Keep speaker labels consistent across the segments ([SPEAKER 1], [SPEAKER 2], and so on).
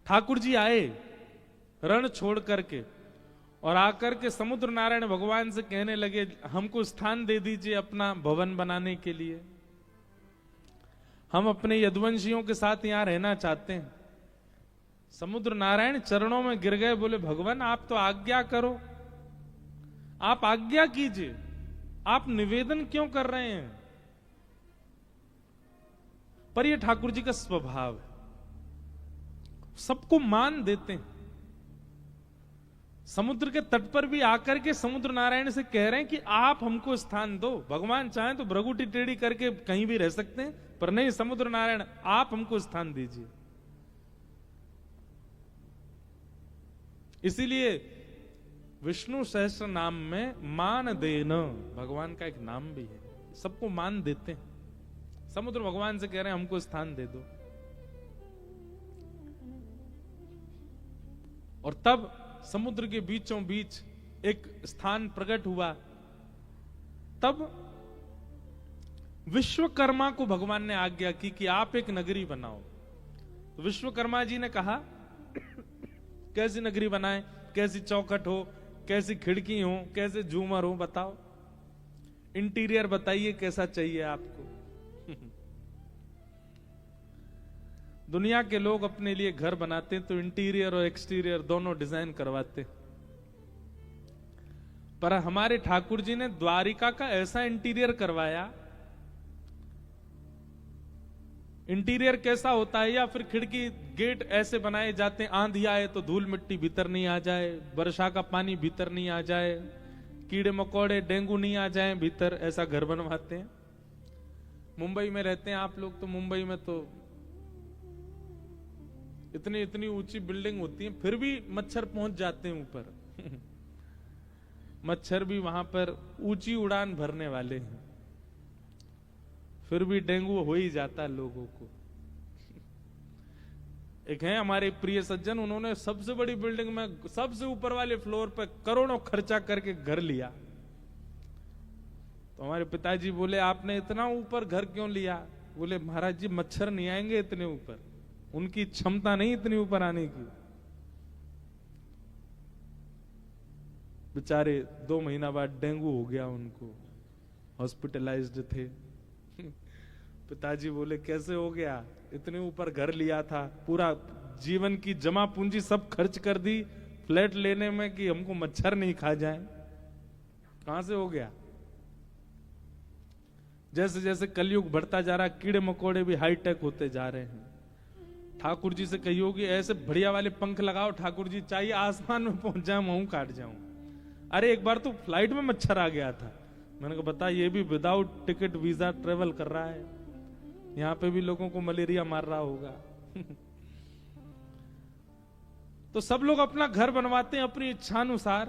[SPEAKER 1] ठाकुर जी आए रण छोड़ करके और आकर के समुद्र नारायण भगवान से कहने लगे, हमको स्थान दे दीजिए अपना भवन बनाने के लिए, हम अपने यदुवंशियों के साथ यहां रहना चाहते हैं। समुद्र नारायण चरणों में गिर गए, बोले भगवान आप तो आज्ञा करो, आप आज्ञा कीजिए, आप निवेदन क्यों कर रहे हैं। पर यह ठाकुर जी का स्वभाव है, सबको मान देते हैं। समुद्र के तट पर भी आकर के समुद्र नारायण से कह रहे हैं कि आप हमको स्थान दो, भगवान चाहें तो भ्रगुटी टेढ़ी करके कहीं भी रह सकते हैं, पर नहीं, समुद्र नारायण आप हमको स्थान दीजिए। इसीलिए विष्णु सहस्त्र नाम में मान देना भगवान का एक नाम भी है, सबको मान देते हैं। समुद्र भगवान से कह रहे हैं हमको स्थान दे दो। और तब समुद्र के बीचों बीच एक स्थान प्रकट हुआ। तब विश्वकर्मा को भगवान ने आज्ञा की कि आप एक नगरी बनाओ। तो विश्वकर्मा जी ने कहा कैसी नगरी बनाए, कैसी चौखट हो, कैसी खिड़की हो, कैसे झूमर हो, बताओ, इंटीरियर बताइए कैसा चाहिए आपको। दुनिया के लोग अपने लिए घर बनाते हैं तो इंटीरियर और एक्सटीरियर दोनों डिजाइन करवाते, पर हमारे ठाकुर जी ने द्वारिका का ऐसा इंटीरियर करवाया। इंटीरियर कैसा होता है, या फिर खिड़की गेट ऐसे बनाए जाते हैं, आंधी आए तो धूल मिट्टी भीतर नहीं आ जाए, वर्षा का पानी भीतर नहीं आ जाए, कीड़े मकोड़े डेंगू नहीं आ जाए भीतर, ऐसा घर बनवाते हैं। मुंबई में रहते हैं आप लोग, तो मुंबई में तो इतनी इतनी ऊंची बिल्डिंग होती है, फिर भी मच्छर पहुंच जाते हैं ऊपर। मच्छर भी वहां पर ऊंची उड़ान भरने वाले हैं, फिर भी डेंगू हो ही जाता है लोगों को। एक है हमारे प्रिय सज्जन, उन्होंने सबसे बड़ी बिल्डिंग में सबसे ऊपर वाले फ्लोर पर करोड़ों खर्चा करके घर लिया। तो हमारे पिताजी बोले आपने इतना ऊपर घर क्यों लिया? बोले महाराज जी मच्छर नहीं आएंगे इतने ऊपर, उनकी क्षमता नहीं इतनी ऊपर आने की। बेचारे 2 महीना बाद डेंगू हो गया उनको, हॉस्पिटलाइज्ड थे। पिताजी बोले कैसे हो गया? इतने ऊपर घर लिया था, पूरा जीवन की जमा पूंजी सब खर्च कर दी फ्लैट लेने में कि हमको मच्छर नहीं खा जाए, कहां से हो गया? जैसे जैसे कलयुग बढ़ता जा रहा है, कीड़े मकोड़े भी हाईटेक होते जा रहे हैं। ठाकुर जी से कहियो कि ऐसे बढ़िया वाले पंख लगाओ ठाकुर जी, चाहिए आसमान में पहुंच जाऊं, मुंह काट जाऊं। अरे एक बार तो फ्लाइट में मच्छर आ गया था, मैंने कहा बता, ये भी विदाउट टिकट वीजा ट्रेवल कर रहा है, यहां पे भी लोगों को मलेरिया मार रहा होगा। तो सब लोग अपना घर बनवाते हैं अपनी इच्छानुसार,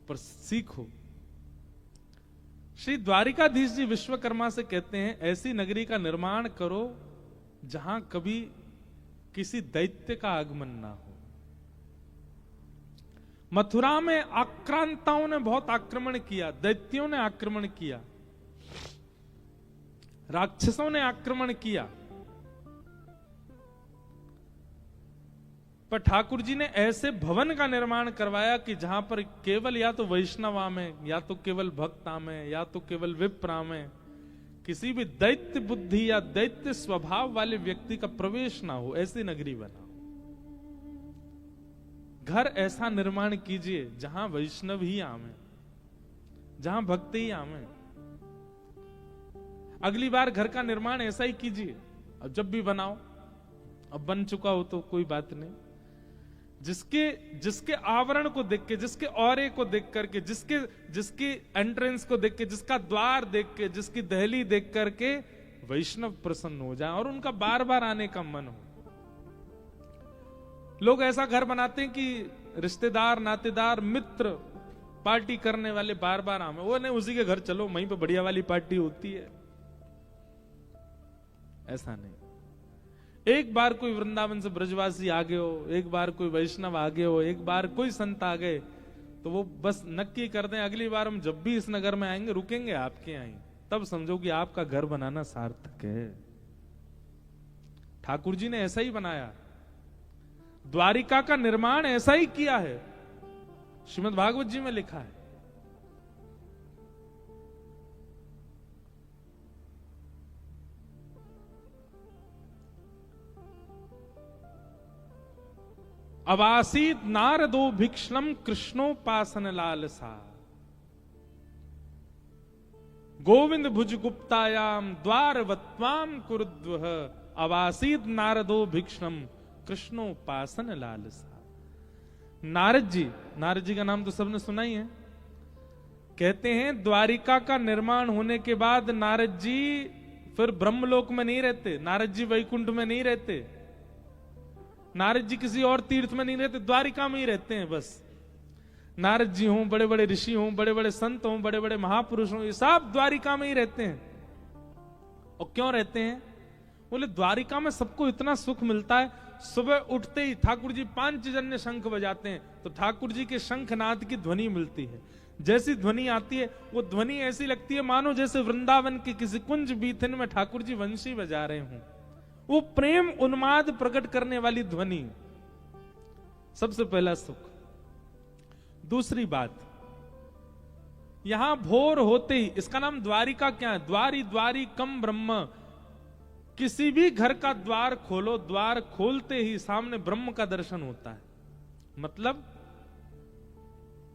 [SPEAKER 1] पर सीखो। श्री द्वारिकाधीश जी विश्वकर्मा से कहते हैं ऐसी नगरी का निर्माण करो जहां कभी किसी दैत्य का आगमन ना हो। मथुरा में आक्रांताओं ने बहुत आक्रमण किया, दैत्यों ने आक्रमण किया, राक्षसों ने आक्रमण किया, पर ठाकुर जी ने ऐसे भवन का निर्माण करवाया कि जहां पर केवल या तो वैष्णव आवे, या तो केवल भक्त आवे, या तो केवल विप्र आवे, किसी भी दैत्य बुद्धि या दैत्य स्वभाव वाले व्यक्ति का प्रवेश ना हो, ऐसी नगरी बनाओ। घर ऐसा निर्माण कीजिए जहां वैष्णव ही आवे, जहां भक्त ही आवे। अगली बार घर का निर्माण ऐसा ही कीजिए। अब जब भी बनाओ, अब बन चुका हो तो कोई बात नहीं, जिसके आवरण को देख के, जिसके औरे को देख करके, जिसकी एंट्रेंस को देख के, जिसका द्वार देख के, जिसकी दहली देख करके वैष्णव प्रसन्न हो जाए और उनका बार बार आने का मन हो। लोग ऐसा घर बनाते हैं कि रिश्तेदार, नातेदार, मित्र, पार्टी करने वाले बार बार आवे। वो नहीं, उसी के घर चलो, वहीं पे बढ़िया वाली पार्टी होती है। ऐसा नहीं। एक बार कोई वृंदावन से ब्रजवासी आ गए हो, एक बार कोई वैष्णव आ गए हो, एक बार कोई संत आ गए, तो वो बस नक्की कर दें अगली बार हम जब भी इस नगर में आएंगे रुकेंगे आपके यहाँ, तब समझो कि आपका घर बनाना सार्थक है। ठाकुर जी ने ऐसा ही बनाया। द्वारिका का निर्माण ऐसा ही किया है, श्रीमद् भागवत जी में लिखा है। अवासीत नारदो भिक्षणम कृष्णोपासन लालसा, गोविंद भुज गुप्तायाम द्वारवत्वाम कुरुद्वह, अवासीत नारदो भिक्षणम कृष्णोपासन लालसा। नारद जी का नाम तो सबने सुना ही है। कहते हैं द्वारिका का निर्माण होने के बाद नारद जी फिर ब्रह्मलोक में नहीं रहते, नारद जी वैकुंठ में नहीं रहते, नारद जी किसी और तीर्थ में नहीं रहते, द्वारिका में ही रहते हैं बस। नारद जी हों, बड़े बड़े ऋषि हों, बड़े बड़े संत हों, बड़े बड़े महापुरुष हों, ये सब द्वारिका में ही रहते हैं। और क्यों रहते हैं? बोले द्वारिका में सबको इतना सुख मिलता है, सुबह उठते ही ठाकुर जी पांचजन्य शंख बजाते हैं तो ठाकुर जी के शंखनाद की ध्वनि मिलती है। जैसी ध्वनि आती है वो ध्वनि ऐसी लगती है मानो जैसे वृंदावन के किसी कुंज बीथन में ठाकुर जी वंशी बजा रहे हों। वो प्रेम उन्माद प्रकट करने वाली ध्वनि, सबसे पहला सुख। दूसरी बात, यहां भोर होते ही, इसका नाम द्वारिका क्या है? द्वारी द्वारी कम ब्रह्म। किसी भी घर का द्वार खोलो, द्वार खोलते ही सामने ब्रह्म का दर्शन होता है। मतलब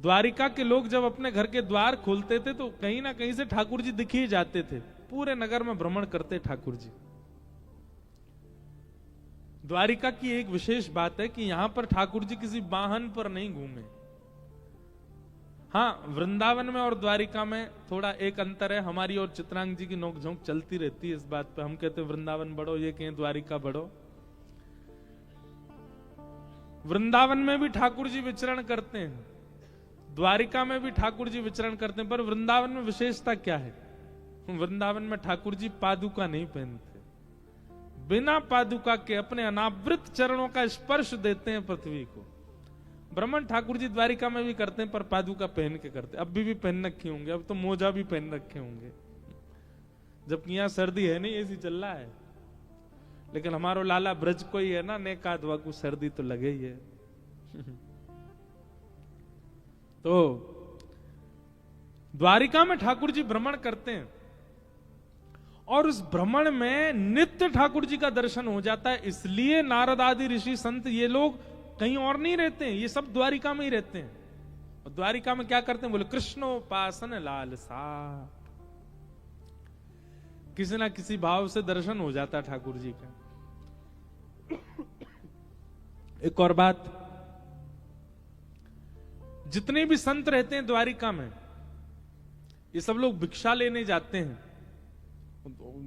[SPEAKER 1] द्वारिका के लोग जब अपने घर के द्वार खोलते थे तो कहीं ना कहीं से ठाकुर जी दिख ही जाते थे, पूरे नगर में भ्रमण करते ठाकुर जी। द्वारिका की एक विशेष बात है कि यहां पर ठाकुर जी किसी वाहन पर नहीं घूमे। हाँ, वृंदावन में और द्वारिका में थोड़ा एक अंतर है। हमारी और चित्रांग जी की नोकझोंक चलती रहती है इस बात पे। हम कहते हैं वृंदावन बढ़ो, ये कहें द्वारिका बढ़ो। वृंदावन में भी ठाकुर जी विचरण करते हैं, द्वारिका में भी ठाकुर जी विचरण करते हैं, पर वृंदावन में विशेषता क्या है? वृंदावन में ठाकुर जी पादुका नहीं पहनते, बिना पादुका के अपने अनावृत चरणों का स्पर्श देते हैं पृथ्वी को। ब्रह्मण ठाकुर जी द्वारिका में भी करते हैं पर पादुका पहन के करते हैं। अब भी पहन रखे होंगे, अब तो मोजा भी पहन रखे होंगे, जबकि यहां सर्दी है नहीं, ऐसी चल रहा है। लेकिन हमारो लाला ब्रज को ही है ना, नेका दुआ को सर्दी तो लगे ही है। तो द्वारिका में ठाकुर जी भ्रमण करते हैं और उस भ्रमण में नित्य ठाकुर जी का दर्शन हो जाता है। इसलिए नारद आदि ऋषि संत ये लोग कहीं और नहीं रहते हैं, ये सब द्वारिका में ही रहते हैं। और द्वारिका में क्या करते हैं? बोले कृष्णोपासन लालसा। किसी ना किसी भाव से दर्शन हो जाता है ठाकुर जी का। एक और बात, जितने भी संत रहते हैं द्वारिका में, ये सब लोग भिक्षा लेने जाते हैं।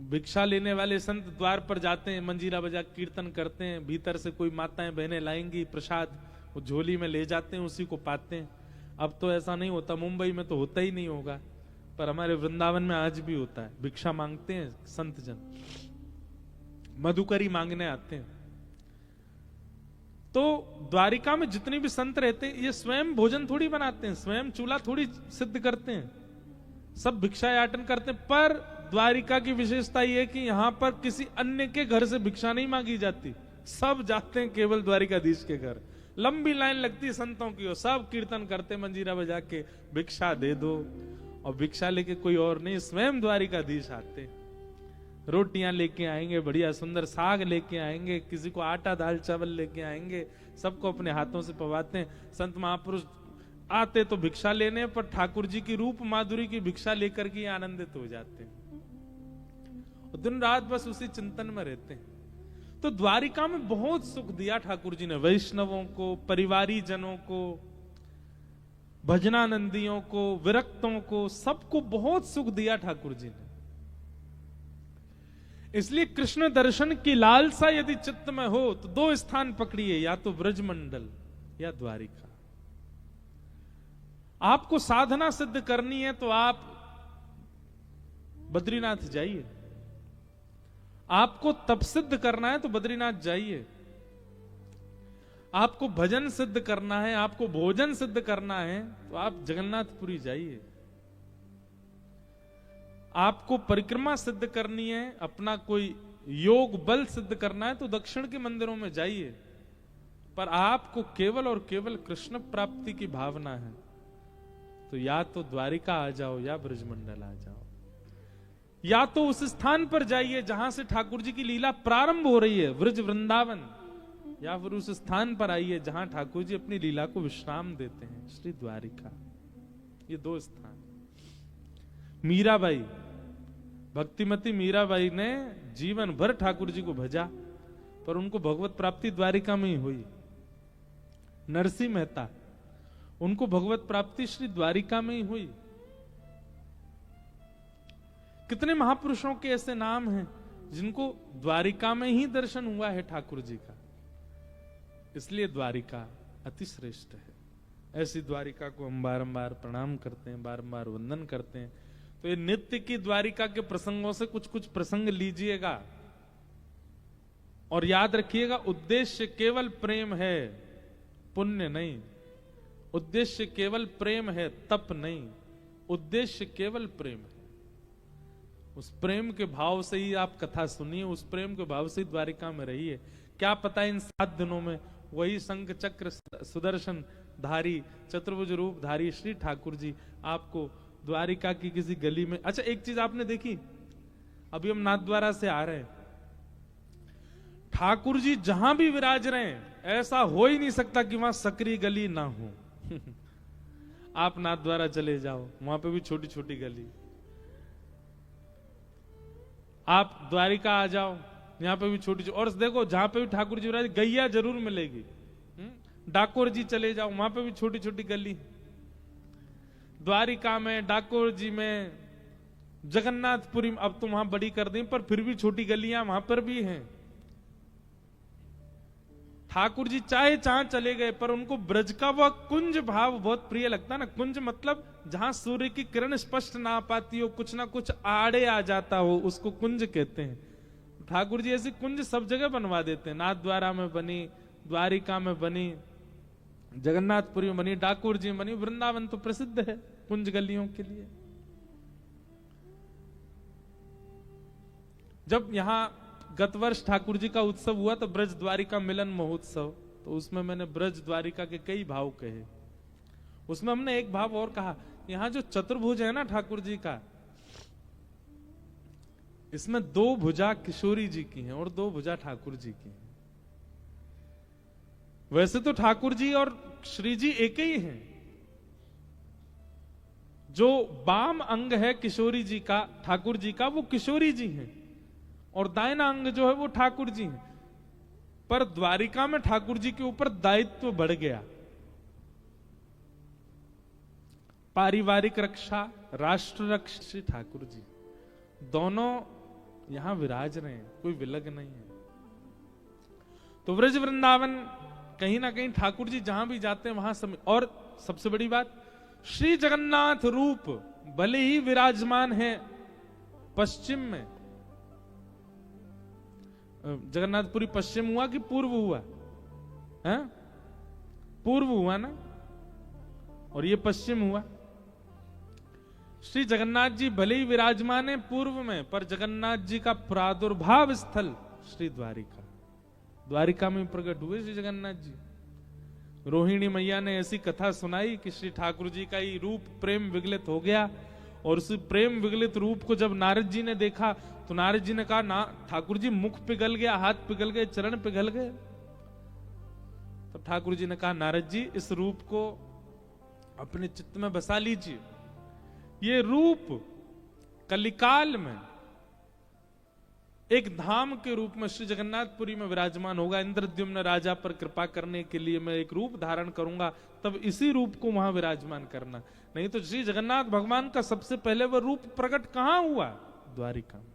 [SPEAKER 1] भिक्षा लेने वाले संत द्वार पर जाते हैं, मंजीरा बजा कीर्तन करते हैं, भीतर से कोई माताएं बहनें लाएंगी प्रसाद, वो झोली में ले जाते हैं, उसी को पाते हैं। अब तो ऐसा नहीं होता, मुंबई में तो होता ही नहीं होगा, पर हमारे वृंदावन में आज भी होता है। भिक्षा मांगते हैं संत जन, मधुकरी मांगने आते हैं। तो द्वारिका में जितने भी संत रहते हैं ये स्वयं भोजन थोड़ी बनाते हैं, स्वयं चूल्हा थोड़ी सिद्ध करते हैं, सब भिक्षा याटन करते हैं। पर द्वारिका की विशेषता यह है कि यहां पर किसी अन्य के घर से भिक्षा नहीं मांगी जाती, सब जाते हैं केवल द्वारिकाधीश के घर। लंबी लाइन लगती है संतों की, सब कीर्तन करते मंजीरा बजा के भिक्षा दे दो, और भिक्षा लेके कोई और नहीं, स्वयं द्वारिकाधीश आते। रोटियां लेके आएंगे, बढ़िया सुंदर साग लेके आएंगे, किसी को आटा दाल चावल लेके आएंगे, सबको अपने हाथों से पवाते हैं। संत महापुरुष आते तो भिक्षा लेने, पर ठाकुर जी की रूप माधुरी की भिक्षा लेकर के आनंदित हो जाते हैं, दिन रात बस उसी चिंतन में रहते हैं। तो द्वारिका में बहुत सुख दिया ठाकुर जी ने, वैष्णवों को, परिवारी जनों को, भजनानंदियों को, विरक्तों को, सबको बहुत सुख दिया ठाकुर जी ने। इसलिए कृष्ण दर्शन की लालसा यदि चित्त में हो तो दो स्थान पकड़िए, या तो ब्रजमंडल या द्वारिका। आपको साधना सिद्ध करनी है तो आप बद्रीनाथ जाइए, आपको तप सिद्ध करना है तो बद्रीनाथ जाइए, आपको भजन सिद्ध करना है, आपको भोजन सिद्ध करना है तो आप जगन्नाथपुरी जाइए, आपको परिक्रमा सिद्ध करनी है, अपना कोई योग बल सिद्ध करना है तो दक्षिण के मंदिरों में जाइए, पर आपको केवल और केवल कृष्ण प्राप्ति की भावना है तो या तो द्वारिका आ जाओ या ब्रजमंडल आ जाओ, या तो उस स्थान पर जाइए जहां से ठाकुर जी की लीला प्रारंभ हो रही है, ब्रज वृंदावन, या फिर उस स्थान पर आइए जहां ठाकुर जी अपनी लीला को विश्राम देते हैं, श्री द्वारिका। ये दो स्थान। मीराबाई, भक्तिमती मीराबाई ने जीवन भर ठाकुर जी को भजा, पर उनको भगवत प्राप्ति द्वारिका में ही हुई। नरसिंह मेहता, उनको भगवत प्राप्ति श्री द्वारिका में ही हुई। कितने महापुरुषों के ऐसे नाम हैं जिनको द्वारिका में ही दर्शन हुआ है ठाकुर जी का। इसलिए द्वारिका अति श्रेष्ठ है। ऐसी द्वारिका को हम बारंबार प्रणाम करते हैं, बारंबार वंदन करते हैं। तो ये नित्य की द्वारिका के प्रसंगों से कुछ कुछ प्रसंग लीजिएगा और याद रखिएगा, उद्देश्य केवल प्रेम है, पुण्य नहीं। उद्देश्य केवल प्रेम है, तप नहीं। उद्देश्य केवल प्रेम है। उस प्रेम के भाव से ही आप कथा सुनिए, उस प्रेम के भाव से ही द्वारिका में रहिए। क्या पता इन 7 दिनों में वही शंख चक्र सुदर्शन धारी चतुर्भुज रूप धारी श्री ठाकुर जी आपको द्वारिका की किसी गली में। अच्छा, एक चीज आपने देखी, अभी हम नाथद्वारा से आ रहे हैं, ठाकुर जी जहां भी विराज रहे हैं ऐसा हो ही नहीं सकता कि वहां सकरी गली ना हो। आप नाथद्वारा चले जाओ, वहां पे भी छोटी छोटी गली। आप द्वारिका आ जाओ, यहाँ पे भी छोटी छोटी, और देखो जहां पे भी ठाकुर जी विराज गैया जरूर मिलेगी। डाकोर जी चले जाओ, वहां पे भी छोटी छोटी गली। द्वारिका में, डाकोर जी में, जगन्नाथपुरी अब तो वहां बड़ी कर दी, पर फिर भी छोटी गलियां वहां पर भी हैं। ठाकुर जी चाहे जहां चले गए, पर उनको ब्रज का वह कुंज भाव बहुत प्रिय लगता है ना। कुंज मतलब जहां सूर्य की किरण स्पष्ट ना पाती हो, कुछ ना कुछ आड़े आ जाता हो, उसको कुंज कहते हैं। ठाकुर जी ऐसी कुंज सब जगह बनवा देते हैं। नाथद्वारा में बनी, द्वारिका में बनी, जगन्नाथपुरी में बनी, डाकोर जी में बनी, वृंदावन तो प्रसिद्ध है कुंज गलियों के लिए। जब यहां गत वर्ष ठाकुर जी का उत्सव हुआ तो ब्रज द्वारिका मिलन महोत्सव, तो उसमें मैंने ब्रज द्वारिका के कई भाव कहे। उसमें हमने एक भाव और कहा, यहां जो चतुर्भुज है ना ठाकुर जी का, इसमें 2 भुजा किशोरी जी की हैं और 2 भुजा ठाकुर जी की हैं। वैसे तो ठाकुर जी और श्री जी एक ही हैं। जो बाम अंग है किशोरी जी का, ठाकुर जी का, वो किशोरी जी हैं, और दाहिना अंग जो है वो ठाकुर जी हैं। पर द्वारिका में ठाकुर जी के ऊपर दायित्व बढ़ गया। पारिवारिक रक्षा, राष्ट्र रक्षा, श्री ठाकुर जी दोनों यहां विराज रहे हैं, कोई विलग नहीं है। तो ब्रज वृंदावन कहीं ना कहीं ठाकुर जी जहां भी जाते हैं वहां और सबसे बड़ी बात, श्री जगन्नाथ रूप भले ही विराजमान है पश्चिम में। जगन्नाथपुरी पश्चिम हुआ कि पूर्व हुआ है? पूर्व हुआ ना, और ये पश्चिम हुआ। श्री जगन्नाथ जी भले ही विराजमान है पूर्व में, पर जगन्नाथ जी का प्रादुर्भाव स्थल श्री द्वारिका, द्वारिका में प्रकट हुए श्री जगन्नाथ जी। रोहिणी मैया ने ऐसी कथा सुनाई कि श्री ठाकुर जी का ही रूप प्रेम विगलित हो गया, और उस प्रेम विगलित रूप को जब नारद जी ने देखा तो नारद जी ने कहा, ना ठाकुर जी मुख पिघल गया, हाथ पिघल गए, चरण पिघल गए। तो ठाकुर जी ने कहा, नारद जी इस रूप को अपने चित्त में बसा लीजिए। ये रूप कलिकाल में एक धाम के रूप में श्री जगन्नाथपुरी में विराजमान होगा। इंद्रद्युम्न राजा पर कृपा करने के लिए मैं एक रूप धारण करूंगा, तब इसी रूप को वहां विराजमान करना। नहीं तो श्री जगन्नाथ भगवान का सबसे पहले वह रूप प्रकट कहां हुआ? द्वारिका में।